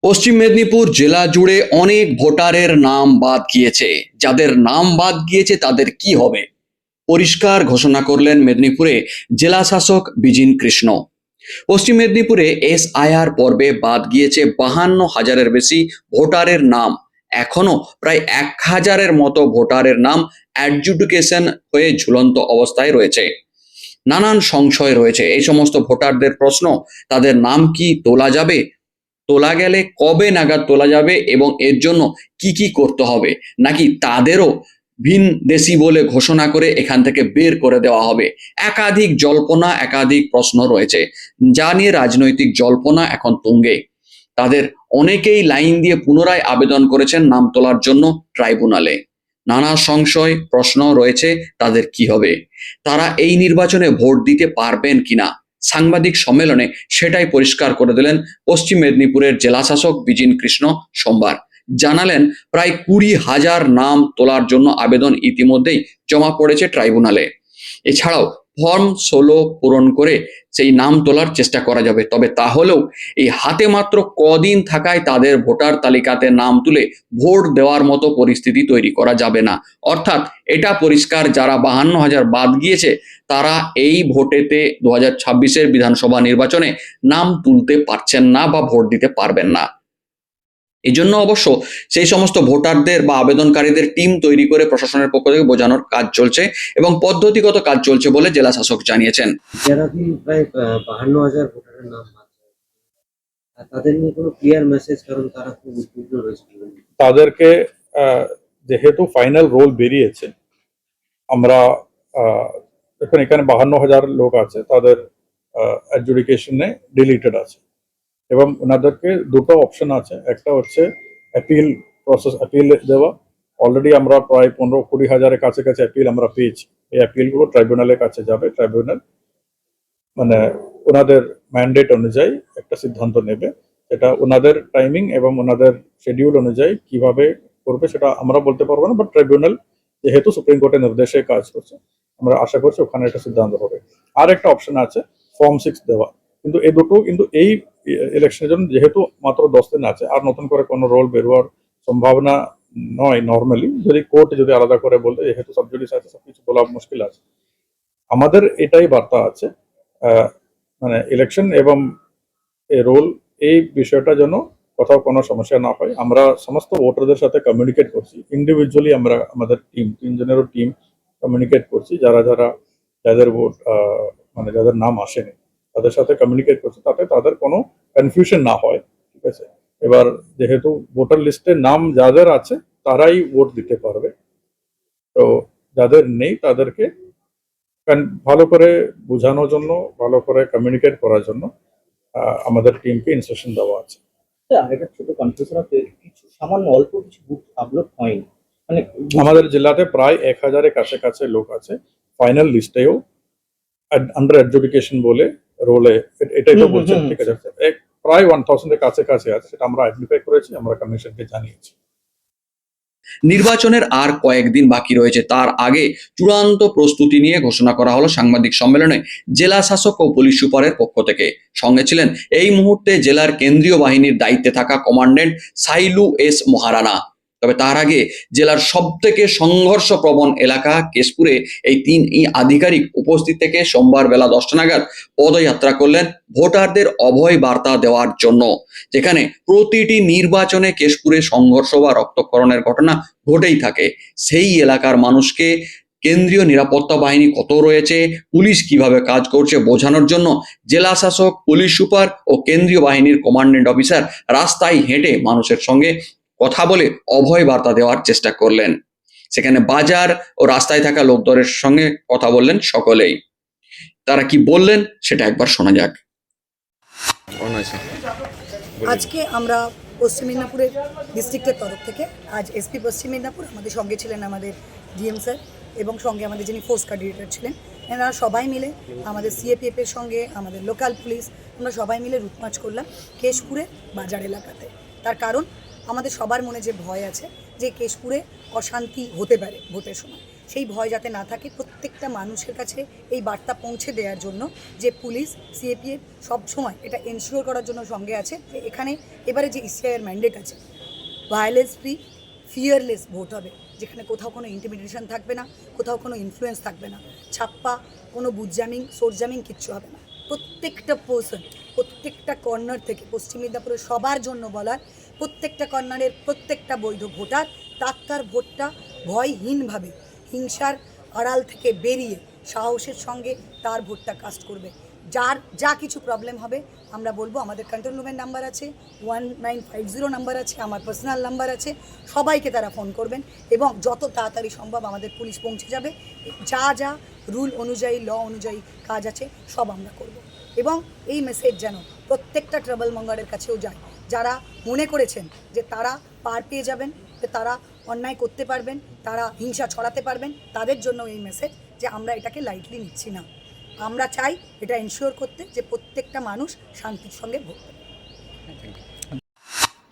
পশ্চিম মেদিনীপুর জেলা জুড়ে অনেক ভোটারের নাম বাদ গিয়েছে। যাদের নাম বাদ গিয়েছে তাদের কি হবে, পরিষ্কার ঘোষণা করলেন মেদিনীপুরে জেলা শাসক বিজিন কৃষ্ণ। পশ্চিম মেদিনীপুরে এসআইআর পর্বে বাদ গিয়েছে 52,000-এর বেশি ভোটারের নাম। এখনো প্রায় 1,000-এর মতো ভোটারের নাম অ্যাডজুডিকেশন হয়ে ঝুলন্ত অবস্থায় রয়েছে। নানান সংশয় রয়েছে এই সমস্ত ভোটারদের প্রশ্ন, তাদের নাম কি তোলা যাবে, তোলা গেলে কবে নাগাদ তোলা যাবে এবং এর জন্য কি কি করতে হবে, নাকি তাদেরও ভিন দেশি বলে ঘোষণা করে এখান থেকে বের করে দেওয়া হবে। একাধিক জল্পনা, একাধিক প্রশ্ন রয়েছে, যা নিয়ে রাজনৈতিক জল্পনা এখন তুঙ্গে। তাদের অনেকেই লাইন দিয়ে পুনরায় আবেদন করেছেন নাম তোলার জন্য ট্রাইব্যুনালে। নানা সংশয়, প্রশ্ন রয়েছে তাদের কি হবে, তারা এই নির্বাচনে ভোট দিতে পারবেন কিনা। সাংবাদিক সম্মেলনে সেটাই পরিষ্কার করে দিলেন পশ্চিম মেদিনীপুরের জেলা শাসক বিজিন কৃষ্ণ সোমবার। জানালেন প্রায় 20,000 নাম তোলার জন্য আবেদন ইতিমধ্যেই জমা পড়েছে ট্রাইব্যুনালে। এছাড়াও ফর্ম 16 পূরণ করে সেই নাম তোলার চেষ্টা করা যাবে। তবে তাহলেও এই হাতে মাত্র কদিন থাকায় তাদের ভোটার তালিকাতে নাম তুলে ভোট দেওয়ার মতো পরিস্থিতি তৈরি করা যাবে না। অর্থাৎ এটা পরিষ্কার, যারা 52,000 বাদ গিয়েছে তারা এই ভোটেতে 2026-এর বিধানসভা নির্বাচনে নাম তুলতে পারছেন না বা ভোট দিতে পারবেন না। এই জন্য অবশ্য সেই সমস্ত ভোটারদের বা আবেদনকারীদের টিম তৈরি করে প্রশাসনের পক্ষ থেকে বোঝানোর কাজ চলছে এবং পদ্ধতিগত কাজ চলছে বলে জেলা শাসক জানিয়েছেন। যারা কি প্রায় 52,000 ভোটারের নাম বাদ, তাদের নিয়ে কোনো ক্লিয়ার মেসেজ, কারণ তারা খুব উদ্বিগ্ন রয়েছে। তাদেরকে যেহেতু ফাইনাল রোল বেরিয়েছে, আমরা এখন এখানে 52,000 লোক আছে, তাদের অ্যাডজুডিকেশনে ডিলিটেড আছে এবং ওনাদেরকে দুটো অপশন আছে। একটা হচ্ছে অ্যাপিল প্রসেস, অ্যাপিল দেওয়া। অলরেডি আমরা প্রায় 15-20 হাজারের কাছাকাছি অ্যাপিল আমরা পেয়েছি। এই অ্যাপিলগুলো ট্রাইব্যুনালের কাছে যাবে। ট্রাইব্যুনাল মানে ওনাদের ম্যান্ডেট অনুযায়ী একটা সিদ্ধান্ত নেবে, সেটা ওনাদের টাইমিং এবং ওনাদের শিডিউল অনুযায়ী কিভাবে করবে সেটা আমরা বলতে পারবো না। বাট ট্রাইব্যুনাল যেহেতু সুপ্রিম কোর্টের নির্দেশে কাজ করছে, আমরা আশা করছি ওখানে একটা সিদ্ধান্ত হবে। আর একটা অপশন আছে ফর্ম 6 দেওয়া, কিন্তু এই দুটো কিন্তু এই ইলেকশনের জন্য যেহেতু মাত্র 10 দিন আছে, আর নতুন করে কোনো রোল বেরোয়ার সম্ভাবনা নয়। নর্মালি যদি কোর্ট যদি আলাদা করে বলতে, যেহেতু সাবজুডিস আছে, সবকিছু বলা মুশকিল আছে। আমাদের এটাই বার্তা আছে, মানে ইলেকশন এবং রোল এই বিষয়টা যেন কোথাও কোনো সমস্যা না হয়। আমরা সমস্ত ভোটারদের সাথে কমিউনিকেট করছি, ইন্ডিভিজুয়ালি আমরা আমাদের টিম 3 জনেরও টিম কমিউনিকেট করছি, যাদের ভোট মানে যাদের নাম আসেনি তাদের সাথে কমিউনিকেট করছি, তাতে তাদের কোনো কনফিউশন না হয়। ঠিক আছে, এবার যেহেতু ভোটার লিস্টে নাম যাদের আছে তারাই ভোট দিতে পারবে, তো যাদের নেই তাদেরকে ভালো করে বোঝানোর জন্য, ভালো করে কমিউনিকেট করার জন্য আমাদের টিমকে ইনস্ট্রাকশন দেওয়া আছে। আরেকটা ছোট কনফিউশন আছে, কিছু সামান্য অল্প কিছু বুথ আপলোড হয়নি, মানে আমাদের জেলাতে প্রায় 1,000-এর কাছাকাছি লোক আছে ফাইনাল লিস্টেও আন্ডার অ্যাডজুডিকেশন বলে রোলে, এটাই তো বলছেন। ঠিক আছে, প্রায় 1,000-এর কাছাকাছি আছে, সেটা আমরা আইডেন্টিফাই করেছি, আমরা কমিশনকে জানিয়েছি। নির্বাচনের আর কয়েকদিন বাকি রয়েছে, তার আগে চূড়ান্ত প্রস্তুতি নিয়ে ঘোষণা করা হলো সাংবাদিক সম্মেলনে জেলা শাসক ও পুলিশ সুপারের পক্ষ থেকে। সঙ্গে ছিলেন এই মুহূর্তে জেলার কেন্দ্রীয় বাহিনীর দায়িত্বে থাকা কমান্ড্যান্ট সাইলু এস মহারানা। তবে তার আগে জেলার সব থেকে সংঘর্ষপ্রবণ এলাকা কেশপুরে এই 3 আধিকারিক উপস্থিত থেকে সোমবার বেলা 10টা নাগাদ পদযাত্রা করলেন ভোটারদের অভয় বার্তা দেওয়ার জন্য। যেখানে প্রতিটি নির্বাচনে কেশপুরে সংঘর্ষ বা রক্তক্ষরণের ঘটনা ঘটেই থাকে, সেই এলাকার মানুষকে কেন্দ্রীয় নিরাপত্তা বাহিনী কত রয়েছে, পুলিশ কিভাবে কাজ করছে বোঝানোর জন্য জেলা শাসক, পুলিশ সুপার ও কেন্দ্রীয় বাহিনীর কমান্ডেন্ট অফিসার রাস্তায় হেঁটে মানুষের সঙ্গে কথা বলে অভয় বার্তা দেওয়ার চেষ্টা করলেন। সেখানে বাজার ও রাস্তায় থাকা লোকদলের সঙ্গে কথা বললেন সকলেই। তারা কি বললেন সেটা একবার শোনা যাক। আজকে আমরা পশ্চিম মেদিনীপুরের ডিস্ট্রিক্টের তরফ থেকে আজ এসপি পশ্চিম মেদিনীপুর আমাদের সঙ্গে ছিলেন, আমাদের ডিএম স্যার এবং সঙ্গে আমাদের যিনি ফোর্স কোঅর্ডিনেটর ছিলেন, এনারা সবাই মিলে আমাদের সিএপিএফের সঙ্গে আমাদের লোকাল পুলিশ, আমরা সবাই মিলে রুট মার্চ করলাম কেশপুরে বাজার এলাকাতে। তার কারণ আমাদের সবার মনে যে ভয় আছে যে কেশপুরে অশান্তি হতে পারে ভোটের সময়, সেই ভয় যাতে না থাকে, প্রত্যেকটা মানুষের কাছে এই বার্তা পৌঁছে দেওয়ার জন্য যে পুলিশ সিএপিএফ সবসময় এটা এনশিওর করার জন্য সঙ্গে আছে যে এখানে এবারে যে ইসিআইয়ের ম্যান্ডেট আছে, ভায়োলেন্স ফ্রি ফিয়ারলেস ভোট হবে, যেখানে কোথাও কোনো ইন্টিমিডেশন থাকবে না, কোথাও কোনো ইনফ্লুয়েন্স থাকবে না, ছাপ্পা কোনো বুটজামিং সোরজামিং কিচ্ছু হবে না। প্রত্যেকটা পার্সন প্রত্যেকটা কর্নার থেকে পশ্চিম মেদিনীপুরের সবার জন্য বলার, প্রত্যেকটা কর্নারের প্রত্যেকটা বৈধ ভোটার তার ভোটটা ভয়হীনভাবে হিংসার আড়াল থেকে বেরিয়ে সাহসের সঙ্গে তার ভোটটা কাস্ট করবে। যার যা কিছু প্রবলেম হবে আমরা বলবো, আমাদের কন্ট্রোল রুমের নাম্বার আছে, 1950 নাম্বার আছে, আমার পার্সোনাল নাম্বার আছে, সবাইকে তারা ফোন করবেন এবং যত তাড়াতাড়ি সম্ভব আমাদের পুলিশ পৌঁছে যাবে। যা যা রুল অনুযায়ী ল অনুযায়ী কাজ আছে সব আমরা করব এবং এই মেসেজ যেন প্রত্যেকটা ট্রাবল মঙ্গারের কাছেও যায়, যারা মনে করেছেন যে তারা পার পেয়ে যাবেন, যে তারা অন্যায় করতে পারবেন, তারা হিংসা ছড়াতে পারবেন, তাদের জন্য এই মেসেজ যে আমরা এটাকে লাইটলি নিচ্ছি না। আমরা চাই এটা এনশিওর করতে যে প্রত্যেকটা মানুষ শান্তির সঙ্গে ভোট দেবে।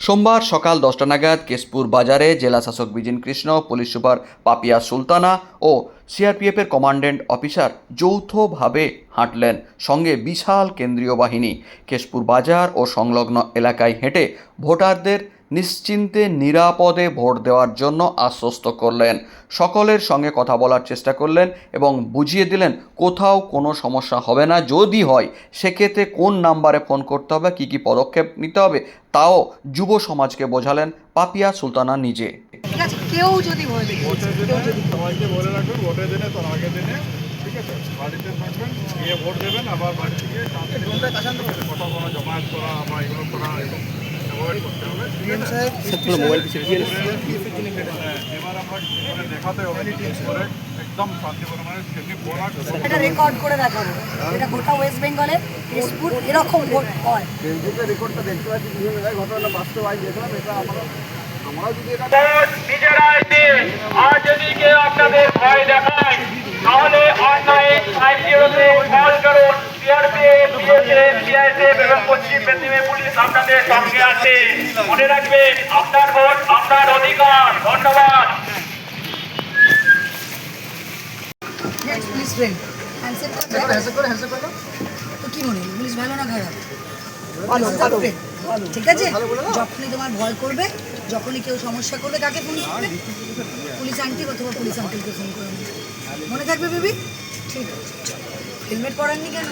সোমবার সকাল 10টা নাগাদ কেশপুর বাজারে জেলা শাসক বিজিন কৃষ্ণ, পুলিশ সুপার পাপিয়া সুলতানা ও সিআরপিএফের কমান্ড্যান্ট অফিসার যৌথভাবে হাঁটলেন, সঙ্গে বিশাল কেন্দ্রীয় বাহিনী। কেশপুর বাজার ও সংলগ্ন এলাকায় হেঁটে ভোটারদের নিশ্চিন্তে নিরাপদে ভোট দেওয়ার জন্য আশ্বস্ত করলেন। সকলের সঙ্গে কথা বলার চেষ্টা করলেন এবং বুঝিয়ে দিলেন কোথাও কোনো সমস্যা হবে না, যদি হয় সেক্ষেত্রে কোন নাম্বারে ফোন করতে হবে, কী কী পদক্ষেপ নিতে হবে তাও যুব সমাজকে বোঝালেন পাপিয়া সুলতানা নিজে। ঠিক আছে, কেউ যদি ভয় দেখে সবাইকে বলে রাখবেন ভোটের দিনে তার আগের দিনে, ঠিক আছে, বাড়িতে থাকবেন, গিয়ে ভোট দেবেন, আবার বাড়ি থেকে কোথাও কোনো জমায়েত করা বা এগুলো করা এরকম অ্যাভয়েড করতে হবে। এবার আমরা দেখাতে হবে করে একদম শান্তিপূর্ণ মানে সেটি বলা এটা রেকর্ড করে দেখাবো, এটা গোটা ওয়েস্ট বেঙ্গলে কেশপুর এরকম ভোট হয়। ফেসবুকে রেকর্ডটা দেখতে পাচ্ছি বিভিন্ন জায়গায় ঘটনা বাস্তবায়ন দেখলাম, এটা আমরাও যদি এটা নিজেরাই দিন। আর যদি কেউ আপনাদের ভয় দেখায় তাহলে অনলাইন 50-তে কল করুন। সিআরপিএফ, বিএসএফ, সিআইএসএফ এবং পশ্চিম মেদিনীপুর পুলিশ আপনাদের সঙ্গে আছে। মনে রাখবেন, আপনার ভোট আপনার অধিকার। ধন্যবাদ। পুলিশ ফ্রেন্ড হ্যান্ডশেক করো। তো কি মনে হয় পুলিশ ভালো না খারাপ? ভালো। ঠিক আছে, যখনই তোমার ভয় করবে, যখনই কেউ সমস্যা করবে, কাকে ফোন করবে? পুলিশ আন্টি অথবা পুলিশ আঙ্কেলকে ফোন করবে। মনে থাকবে বেবি? ঠিক আছে। হেলমেট পরাননি কেন?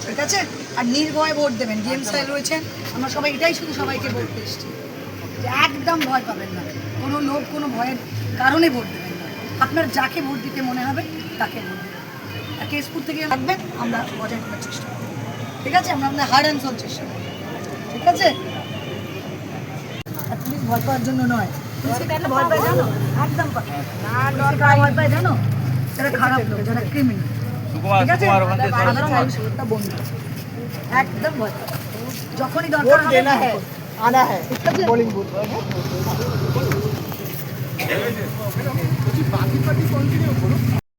ঠিক আছে, আর নির্ভয় ভোট দেবেন। ডিএম স্যার রয়েছেন, আমরা সবাই এটাই শুধু সবাইকে বলতে এসেছি যে একদম ভয় পাবেন না, কোনো লোক কোনো ভয়ের কারণে ভোট দেবেন না। আপনার যাকে ভোট দিতে মনে হবে তাকে ভোট দেবেন। আর কেশপুর থেকে থাকবেন, আমরা বজায় করার চেষ্টা করব। ঠিক আছে, আমরা আপনার হার্ড অ্যান্ড সোল চেষ্টা করব। ঠিক আছে, আর পুলিশ ভয় পাওয়ার জন্য নয়। পুলিশকে কেন ভয় পায় জানো? একদম ভয় পায় জানো, যারা খারাপ লোক, যারা ক্রিমিনাল। ঠিক আছে, সাধারণ মানুষের একটা বন্ধু একদম ভয় পায়। যখনই দরকার হবে আনা হ্যাঁ ঠিক আছে। পোলিং বুথ বাকি পার্টি কন্টিনিউ করুন।